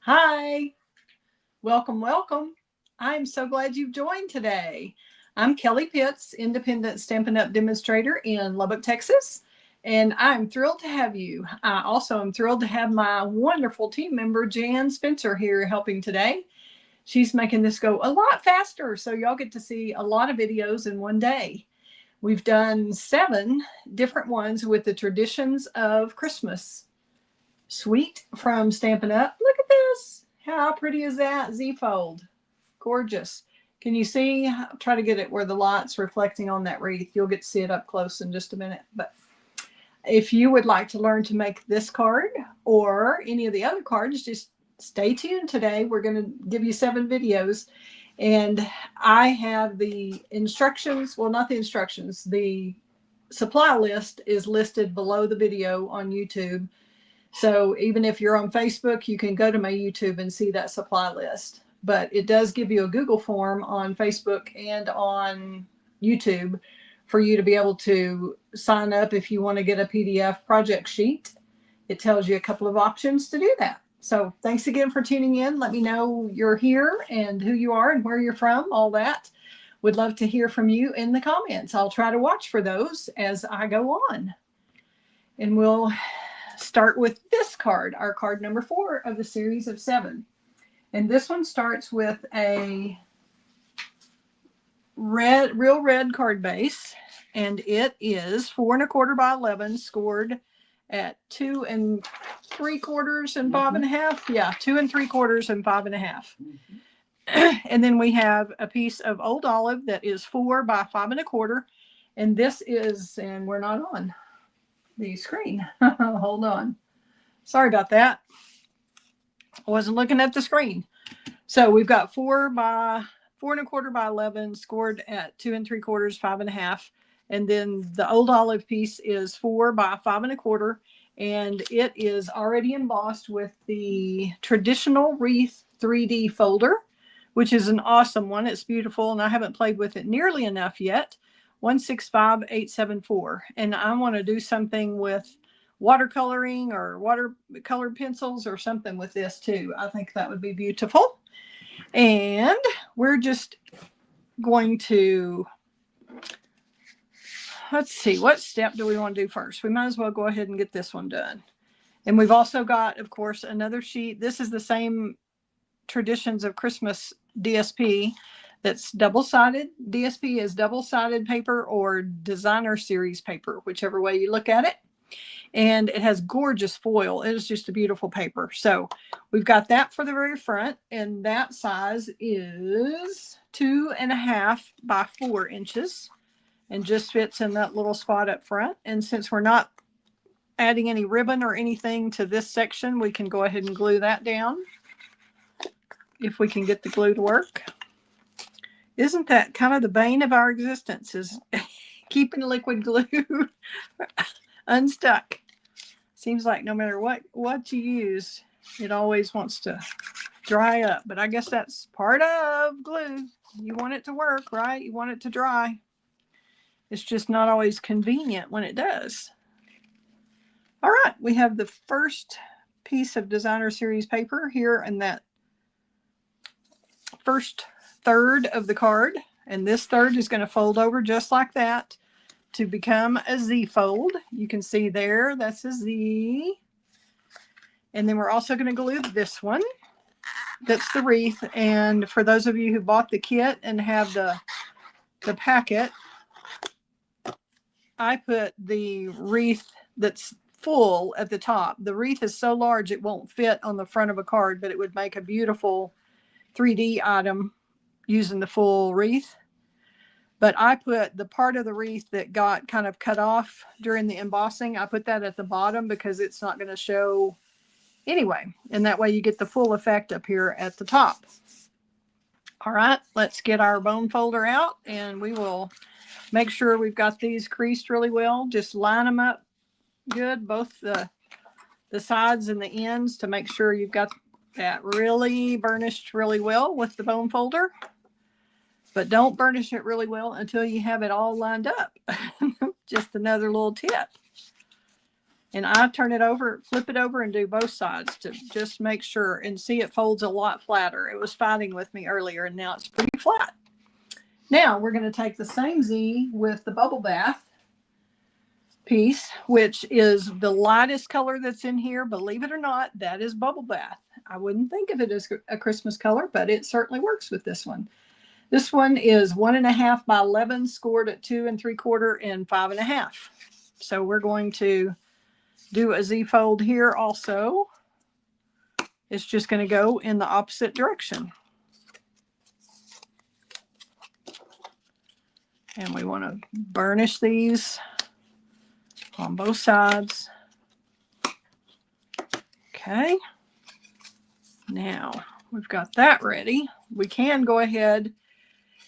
Hi, welcome, welcome. I'm so glad you've joined today. I'm Kelley Pitts, independent Stampin' Up! Demonstrator in Lubbock, Texas, and I'm thrilled to have you. I also am thrilled to have my wonderful team member, Jan Spencer, here helping today. She's making this go a lot faster, so y'all get to see a lot of videos in one day. We've done 7 different ones with the traditions of Christmas. Sweet from Stampin' Up! Look at this. How pretty is that? Z-fold. Gorgeous. Can you see? I'll try to get it where the light's reflecting on that wreath. You'll get to see it up close in just a minute. But if you would like to learn to make this card or any of the other cards, just stay tuned today. We're going to give you 7 videos. And I have the instructions. Well, not the instructions. The supply list is listed below the video on YouTube. So even if you're on Facebook, you can go to my YouTube and see that supply list. But it does give you a Google form on Facebook and on YouTube for you to be able to sign up if you want to get a PDF project sheet. It tells you a couple of options to do that. So thanks again for tuning in. Let me know you're here and who you are and where you're from, all that. Would love to hear from you in the comments. I'll try to watch for those as I go on. And we'll start with this card, our card number 4 of the series of 7. And this one starts with a real red card base, and it is 4 1/4 by 11, scored at 2 3/4 and 5 1/2. Yeah, 2 3/4 and 5 1/2. And then we have a piece of old olive that is 4 by 5 1/4, and this is, and we're not on the screen. Hold on. Sorry about that. I wasn't looking at the screen. So we've got 4 1/4 by 11, scored at 2 3/4, 5 1/2. And then the old olive piece is 4 by 5 1/4. And it is already embossed with the traditional wreath 3D folder, which is an awesome one. It's beautiful, and I haven't played with it nearly enough yet. 165874. And I want to do something with watercoloring or watercolored pencils or something with this too. I think that would be beautiful. And we're just going to, let's see, what step do we want to do first? We might as well go ahead and get this one done. And we've also got, of course, another sheet. This is the same Traditions of Christmas DSP. That's double-sided. DSP is double-sided paper or designer series paper, whichever way you look at it. And it has gorgeous foil. It is just a beautiful paper. So we've got that for the very front, and that size is 2 1/2 by 4 inches and just fits in that little spot up front. And since we're not adding any ribbon or anything to this section, we can go ahead and glue that down if we can get the glue to work. Isn't that kind of the bane of our existence, is keeping liquid glue unstuck? Seems like no matter what you use, it always wants to dry up. But I guess that's part of glue. You want it to work, right? You want it to dry. It's just not always convenient when it does. All right, we have the first piece of designer series paper here in that first third of the card, and this third is going to fold over just like that to become a Z fold. You can see there, that's a Z. And then we're also going to glue this one. That's the wreath. And for those of you who bought the kit and have the packet, I put the wreath that's full at the top. The wreath is so large it won't fit on the front of a card, but it would make a beautiful 3D item using the full wreath. But I put the part of the wreath that got kind of cut off during the embossing, I put that at the bottom because it's not going to show anyway. And that way you get the full effect up here at the top. All right, let's get our bone folder out, and we will make sure we've got these creased really well. Just line them up good, both the sides and the ends, to make sure you've got that really burnished really well with the bone folder. But don't burnish it really well until you have it all lined up. Just another little tip. And I turn it over, flip it over, and do both sides to just make sure. And see, it folds a lot flatter. It was fighting with me earlier, and now it's pretty flat. Now we're going to take the same Z with the bubble bath piece, which is the lightest color that's in here. Believe it or not, that is bubble bath. I wouldn't think of it as a Christmas color, but it certainly works with this one. This one is 1.5 by 11, scored at 2 3/4 and 5.5. So we're going to do a Z fold here also. It's just going to go in the opposite direction. And we want to burnish these on both sides. Okay. Now we've got that ready. We can go ahead.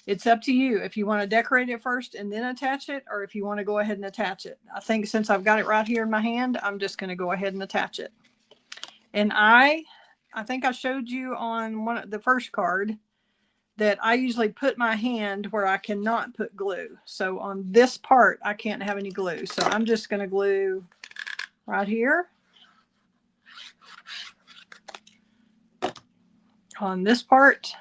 It's up to you if you want to decorate it first and then attach it, or if you want to go ahead and attach it. I think since I've got it right here in my hand, I'm just going to go ahead and attach it. And I think I showed you on the first card that I usually put my hand where I cannot put glue. So on this part, I can't have any glue. So I'm just going to glue right here on this part.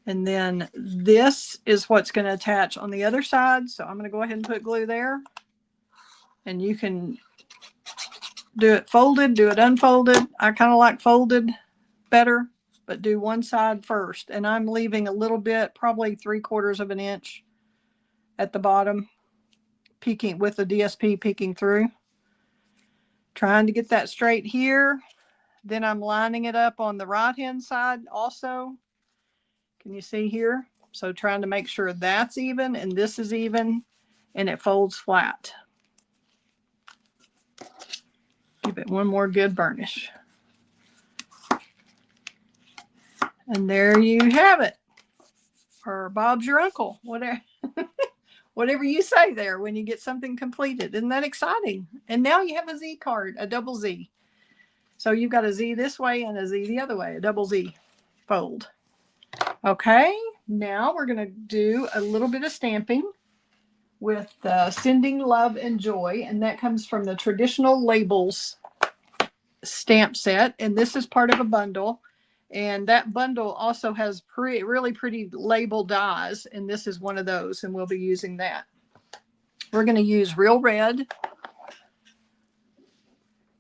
And then this is what's going to attach on the other side. So I'm going to go ahead and put glue there. And you can do it folded, do it unfolded. I kind of like folded better, but do one side first. And I'm leaving a little bit, probably 3/4 of an inch at the bottom, peeking with the DSP peeking through. Trying to get that straight here. Then I'm lining it up on the right-hand side also. Can you see here? So trying to make sure that's even and this is even and it folds flat. Give it one more good burnish. And there you have it. Or Bob's your uncle, whatever. Whatever you say there when you get something completed. Isn't that exciting? And now you have a Z card, a double Z. So you've got a Z this way and a Z the other way, a double Z fold. Okay, now we're going to do a little bit of stamping with Sending Love and Joy, and that comes from the Traditional Labels stamp set, and this is part of a bundle, and that bundle also has really pretty label dies, and this is one of those, and we'll be using that. We're going to use Real Red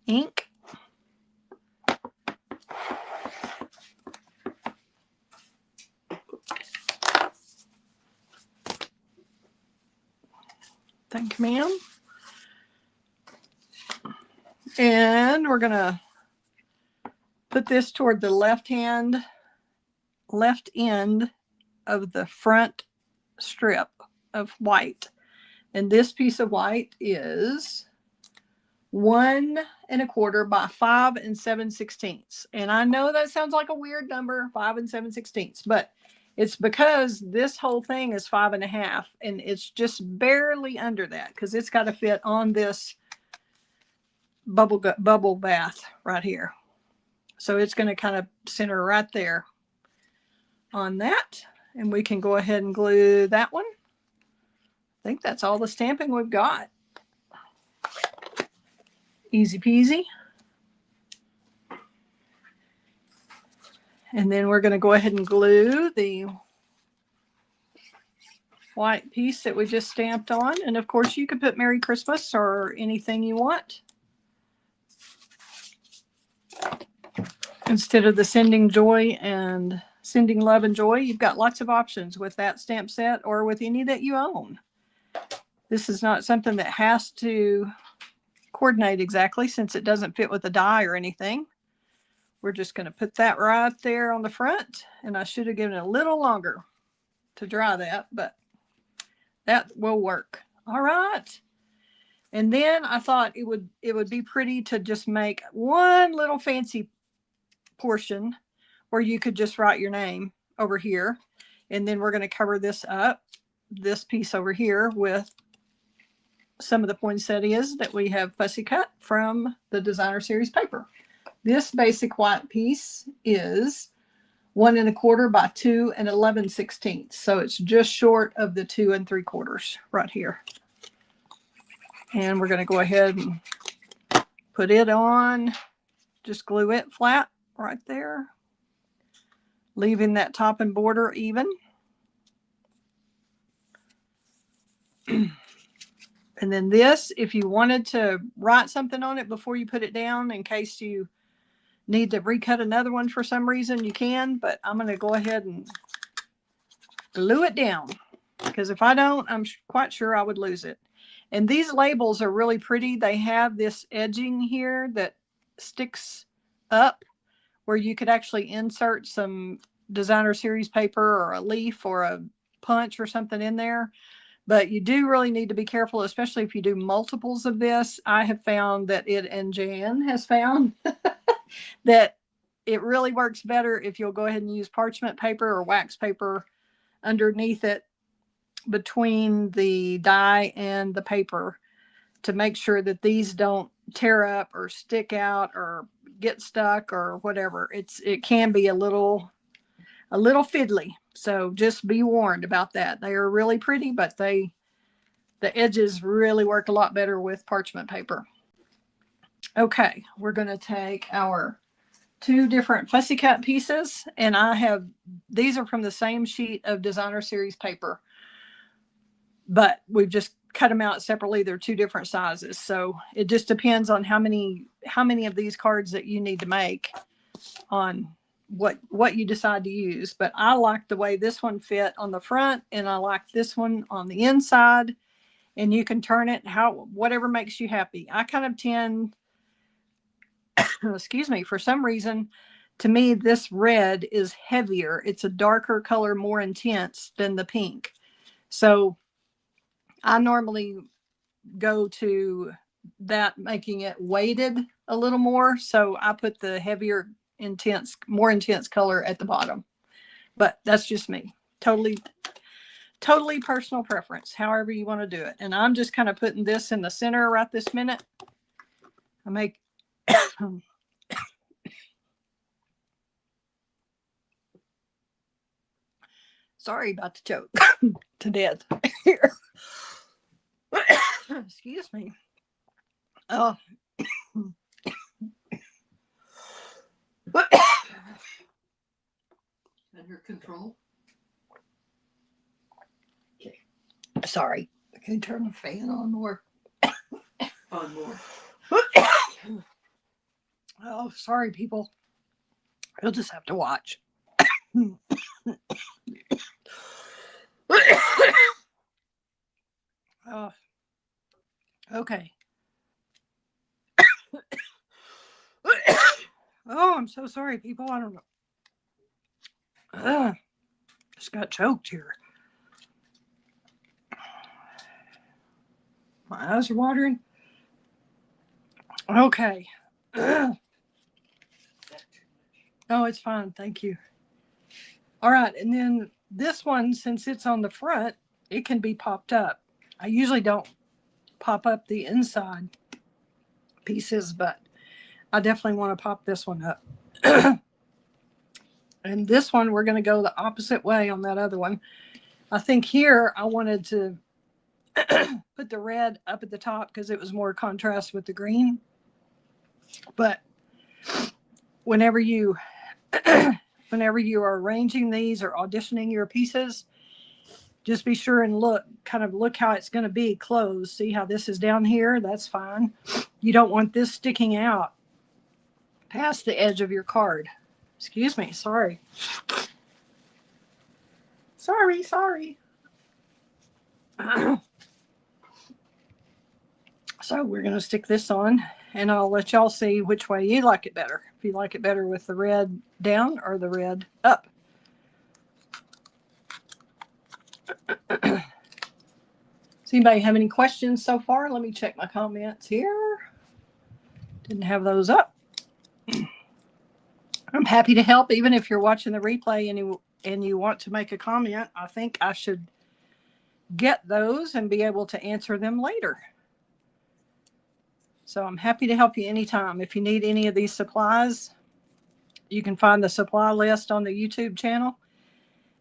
ink. Thank you, ma'am. And we're going to put this toward the left end of the front strip of white. And this piece of white is 1 1/4 by 5 7/16. And I know that sounds like a weird number, 5 7/16, but it's because this whole thing is 5.5, and it's just barely under that because it's got to fit on this bubble bath right here. So it's going to kind of center right there on that. And we can go ahead and glue that one. I think that's all the stamping we've got. Easy peasy. And then we're going to go ahead and glue the white piece that we just stamped on. And of course you could put Merry Christmas or anything you want instead of the Sending Love and Joy. You've got lots of options with that stamp set or with any that you own. This is not something that has to coordinate exactly since it doesn't fit with the die or anything. We're just going to put that right there on the front, and I should have given it a little longer to dry that, but that will work. All right. And then I thought it would be pretty to just make one little fancy portion where you could just write your name over here. And then we're going to cover this up, this piece over here, with some of the poinsettias that we have fussy cut from the Designer Series paper. This basic white piece is 1 1/4 by 2 11/16. So it's just short of the 2 3/4 right here. And we're going to go ahead and put it on, just glue it flat right there, leaving that top and border even. And then this, if you wanted to write something on it before you put it down, in case you need to recut another one for some reason, you can, but I'm going to go ahead and glue it down, because if I don't, I'm quite sure I would lose it. And these labels are really pretty. They have this edging here that sticks up where you could actually insert some designer series paper or a leaf or a punch or something in there. But you do really need to be careful, especially if you do multiples of this. I have found that and Jan has found that it really works better if you'll go ahead and use parchment paper or wax paper underneath it, between the die and the paper, to make sure that these don't tear up or stick out or get stuck or whatever. It can be a little fiddly. So just be warned about that. They are really pretty, but the edges really work a lot better with parchment paper. Okay, we're going to take our 2 different fussy cut pieces, and these are from the same sheet of designer series paper, but we've just cut them out separately. They're 2 different sizes, so it just depends on how many of these cards that you need to make on what you decide to use. But I like the way this one fit on the front, and I like this one on the inside, and you can turn it whatever makes you happy. I kind of tend excuse me, for some reason, to me, this red is heavier. It's a darker color, more intense than the pink. So I normally go to that, making it weighted a little more. So I put the heavier, more intense color at the bottom. But that's just me. Totally personal preference, however you want to do it. And I'm just kind of putting this in the center right this minute. I make sorry about the choke to death here. Excuse me. Oh. Under control. Okay. Sorry. Can you turn the fan on more? On more. Oh, sorry, people. You'll just have to watch. Oh, okay. Oh, I'm so sorry, people. I don't know. Just got choked here. My eyes are watering. Okay. Oh, it's fine. Thank you. All right. And then this one, since it's on the front, it can be popped up. I usually don't pop up the inside pieces, but I definitely want to pop this one up. And this one, we're going to go the opposite way on that other one. I think here I wanted to put the red up at the top because it was more contrast with the green. But whenever you are arranging these or auditioning your pieces, just be sure and look how it's going to be closed. See how this is down here? That's fine. You don't want this sticking out past the edge of your card. Excuse me. Sorry. Sorry. So we're going to stick this on, and I'll let y'all see which way you like it better. If you like it better with the red down or the red up. Does anybody have any questions so far? Let me check my comments here. Didn't have those up. I'm happy to help, even if you're watching the replay and you want to make a comment. I think I should get those and be able to answer them later. So I'm happy to help you anytime. If you need any of these supplies, you can find the supply list on the YouTube channel.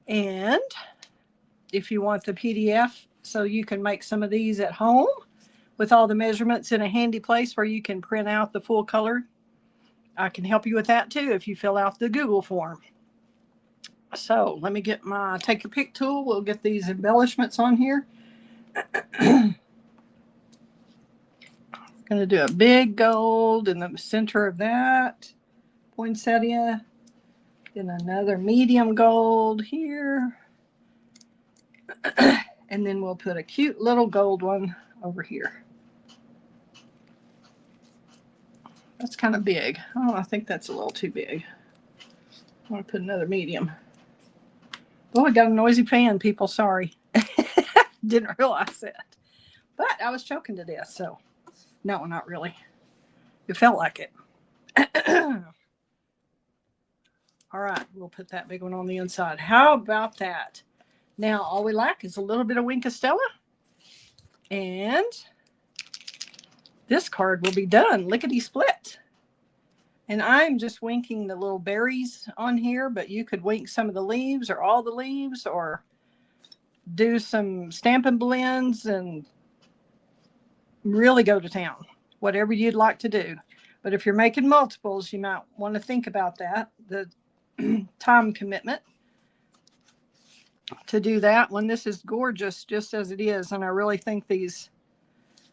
And if you want the PDF so you can make some of these at home with all the measurements in a handy place where you can print out the full color. I can help you with that too if you fill out the Google form. So let me get my take your pick tool. We'll get these embellishments on here. Going to do a big gold in the center of that poinsettia. Then another medium gold here. And then we'll put a cute little gold one over here. That's kind of big. Oh, I think that's a little too big. I want to put another medium. Oh, I got a noisy fan, people. Sorry. Didn't realize that. But I was choking to death, so no, not really. It felt like it. All right, we'll put that big one on the inside. How about that? Now, all we lack is a little bit of Wink of Stella. And this card will be done, lickety split. And I'm just winking the little berries on here, but you could wink some of the leaves or all the leaves or do some Stampin' blends and really go to town, whatever you'd like to do. But if you're making multiples, you might want to think about that, the time commitment to do that one. This is gorgeous just as it is, and I really think these,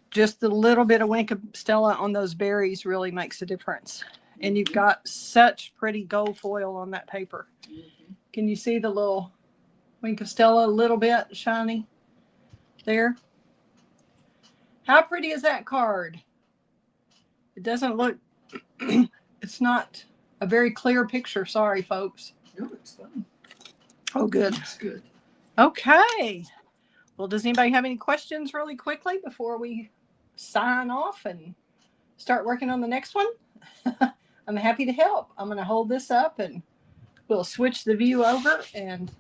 just a little bit of Wink of Stella on those berries really makes a difference. And you've got such pretty gold foil on that paper. Mm-hmm. Can you see the little Wink of Stella a little bit shiny there? How pretty is that card? It doesn't look, it's not a very clear picture. Sorry, folks. No, it's fun. Oh, good. It's good. Okay. Well, does anybody have any questions really quickly before we sign off and start working on the next one? I'm happy to help. I'm going to hold this up and we'll switch the view over and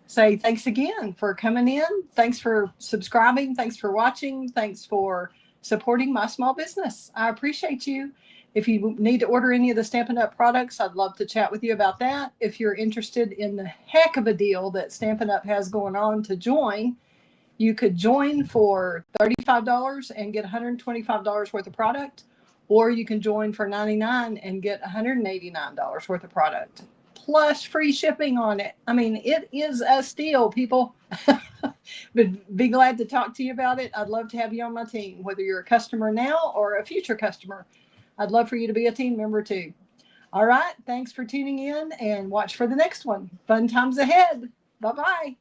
say thanks again for coming in. Thanks for subscribing. Thanks for watching. Thanks for supporting my small business. I appreciate you. If you need to order any of the Stampin' Up products, I'd love to chat with you about that. If you're interested in the heck of a deal that Stampin' Up has going on to join, you could join for $35 and get $125 worth of product, or you can join for $99 and get $189 worth of product, plus free shipping on it. I mean, it is a steal, people. But be glad to talk to you about it. I'd love to have you on my team, whether you're a customer now or a future customer. I'd love for you to be a team member too. All right. Thanks for tuning in and watch for the next one. Fun times ahead. Bye-bye.